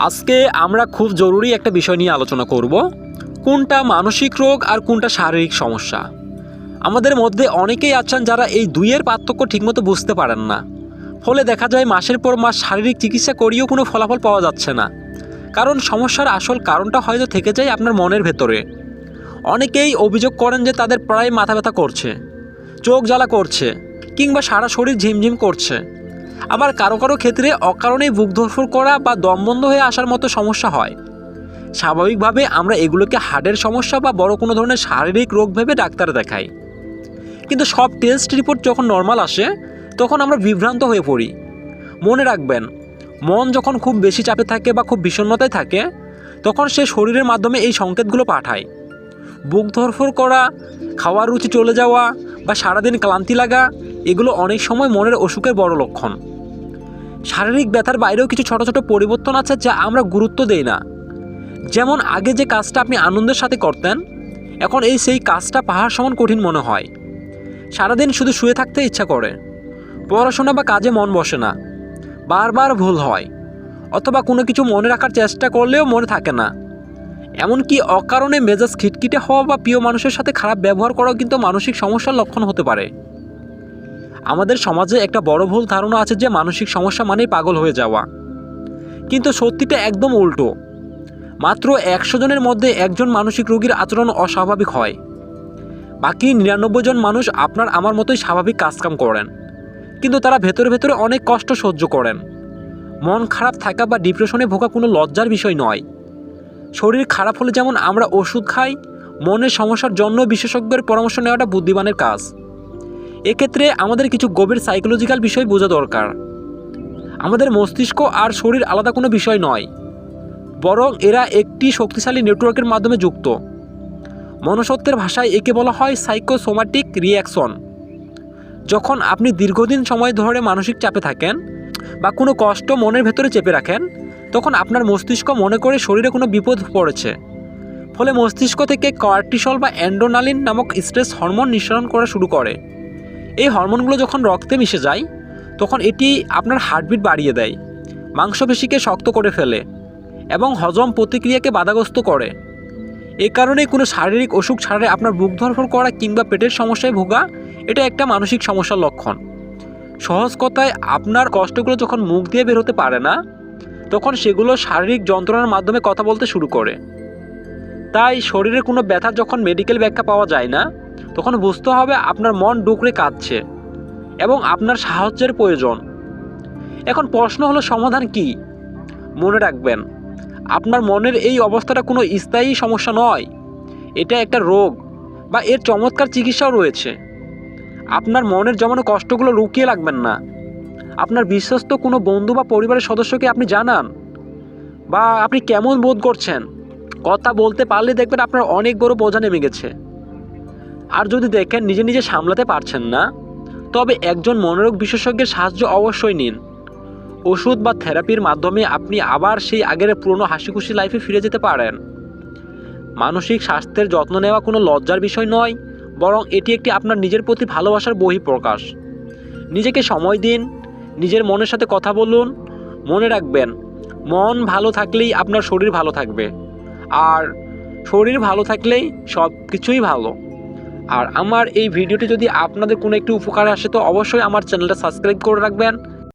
আজকে আমরা খুব জরুরি একটা বিষয় নিয়ে আলোচনা করব, কোনটা মানসিক রোগ আর কোনটা শারীরিক সমস্যা। আমাদের মধ্যে অনেকেই আছেন যারা এই দুইয়ের পার্থক্য ঠিকমতো বুঝতে পারেন না। ফলে দেখা যায় মাসের পর মাস শারীরিক চিকিৎসা করিয়েও কোনো ফলাফল পাওয়া যাচ্ছে না, কারণ সমস্যার আসল কারণটা হয়তো থেকে যায় আপনার মনের ভেতরে। অনেকেই অভিযোগ করেন যে তাদের প্রায় মাথা ব্যথা করছে, চোখ জ্বালা করছে, কিংবা সারা শরীর ঝিমঝিম করছে। আবার কারো কারো ক্ষেত্রে অকারণেই বুক ধরফর করা বা দম বন্ধ হয়ে আসার মতো সমস্যা হয়। স্বাভাবিকভাবে আমরা এগুলোকে হার্টের সমস্যা বা বড় কোনো ধরনের শারীরিক রোগ ভেবে ডাক্তার দেখাই, কিন্তু সব টেস্ট রিপোর্ট যখন নর্মাল আসে তখন আমরা বিভ্রান্ত হয়ে পড়ি। মনে রাখবেন, মন যখন খুব বেশি চাপে থাকে বা খুব বিষণ্ণতায় থাকে তখন সে শরীরের মাধ্যমে এই সংকেতগুলো পাঠায়। বুক ধরফর করা, খাওয়ার রুচি চলে যাওয়া বা সারাদিন ক্লান্তি লাগা, এগুলো অনেক সময় মনের অসুখের বড় লক্ষণ। শারীরিক ব্যথার বাইরেও কিছু ছোট ছোট পরিবর্তন আছে যা আমরা গুরুত্ব দেই না। যেমন আগে যে কাজটা আপনি আনন্দের সাথে করতেন, এখন সেই কাজটা পাহাড় সমান কঠিন মনে হয়। সারাদিন শুধু শুয়ে থাকতে ইচ্ছা করে, পড়াশোনা বা কাজে মন বসে না, বারবার ভুল হয়, অথবা কোনো কিছু মনে রাখার চেষ্টা করলেও মনে থাকে না। এমনকি অকারণে মেজাজ খিটখিটে হওয়া বা প্রিয় মানুষের সাথে খারাপ ব্যবহার করাও কিন্তু মানসিক সমস্যার লক্ষণ হতে পারে। আমাদের সমাজে একটা বড় ভুল ধারণা আছে যে মানসিক সমস্যা মানেই পাগল হয়ে যাওয়া, কিন্তু সত্যিটা একদম উল্টো। মাত্র 100 জনের মধ্যে একজন মানসিক রোগীর আচরণ অস্বাভাবিক হয়। বাকি 99 জন মানুষ আপনার আমার মতোই স্বাভাবিক কাজকাম করেন, কিন্তু তারা ভেতরে ভেতরে অনেক কষ্ট সহ্য করেন। মন খারাপ থাকা বা ডিপ্রেশনে ভোগা কোনো লজ্জার বিষয় নয়। শরীর খারাপ হলে যেমন আমরা ওষুধ খাই, মনের সমস্যার জন্য বিশেষজ্ঞের পরামর্শ নেওয়াটা বুদ্ধিমানের কাজ। এক্ষেত্রে আমাদের কিছু গভীর সাইকোলজিক্যাল বিষয় বোঝা দরকার। আমাদের মস্তিষ্ক আর শরীর আলাদা কোনো বিষয় নয়, বরং এরা একটি শক্তিশালী নেটওয়ার্কের মাধ্যমে যুক্ত। মনস্তত্ত্বের ভাষায় একে বলা হয় সাইকোসোমাটিক রিঅ্যাকশন। যখন আপনি দীর্ঘদিন সময় ধরে মানসিক চাপে থাকেন বা কোনো কষ্ট মনের ভেতরে চেপে রাখেন, তখন আপনার মস্তিষ্ক মনে করে শরীরে কোনো বিপদ পড়েছে। ফলে মস্তিষ্ক থেকে কর্টিসল বা অ্যাড্রেনালিন নামক স্ট্রেস হরমোন নিঃসরণ করা শুরু করে। এই হরমোনগুলো যখন রক্তে মিশে যায় তখন এটি আপনার হার্টবিট বাড়িয়ে দেয়, মাংসপেশিকে শক্ত করে ফেলে এবং হজম প্রতিক্রিয়াকে বাধাগ্রস্ত করে। এ কারণেই কোনো শারীরিক অসুখ ছাড়াই আপনার বুক ধরফর করা কিংবা পেটের সমস্যায় ভোগা, এটা একটা মানসিক সমস্যার লক্ষণ। সহজ কথায়, আপনার কষ্টগুলো যখন মুখ দিয়ে বের হতে পারে না তখন সেগুলো শারীরিক যন্ত্রণার মাধ্যমে কথা বলতে শুরু করে। তাই শরীরের কোনো ব্যথার যখন মেডিকেল ব্যাখ্যা পাওয়া যায় না তখন বুঝতে হবে আপনার মন ডুকরে কাঁদছে এবং আপনার সাহায্যের প্রয়োজন। এখন প্রশ্ন হলো, সমাধান কি? মনে রাখবেন, আপনার মনের এই অবস্থাটা কোনো স্থায়ী সমস্যা নয়, এটা একটা রোগ বা এর চমৎকার চিকিৎসাও রয়েছে। আপনার মনের জমানো কষ্টগুলো লুকিয়ে রাখবেন না। আপনার বিশ্বস্ত কোনো বন্ধু বা পরিবারের সদস্যকে আপনি জানান, বা আপনি কেমন বোধ করছেন কথা বলতে পারলে দেখবেন আপনার অনেক বড় বোঝা নেমে গেছে। আর যদি দেখেন নিজে নিজে সামলাতে পারছেন না, তবে একজন মনোরোগ বিশেষজ্ঞের সাহায্য অবশ্যই নিন। ওষুধ বা থেরাপির মাধ্যমে আপনি আবার সেই আগের পুরনো হাসিখুশি লাইফে ফিরে যেতে পারেন। মানসিক স্বাস্থ্যের যত্ন নেওয়া কোনো লজ্জার বিষয় নয়, বরং এটি একটি আপনার নিজের প্রতি ভালোবাসার বহিঃপ্রকাশ। নিজেকে সময় দিন, নিজের মনের সাথে কথা বলুন। মনে রাখবেন, মন ভালো থাকলেই আপনার শরীর ভালো থাকবে, আর শরীর ভালো থাকলেই সব কিছুই ভালো। আর আমার এই ভিডিওটি যদি আপনাদের কোনো একটু উপকারে আসে তো অবশ্যই আমার চ্যানেলটা সাবস্ক্রাইব করে রাখবেন।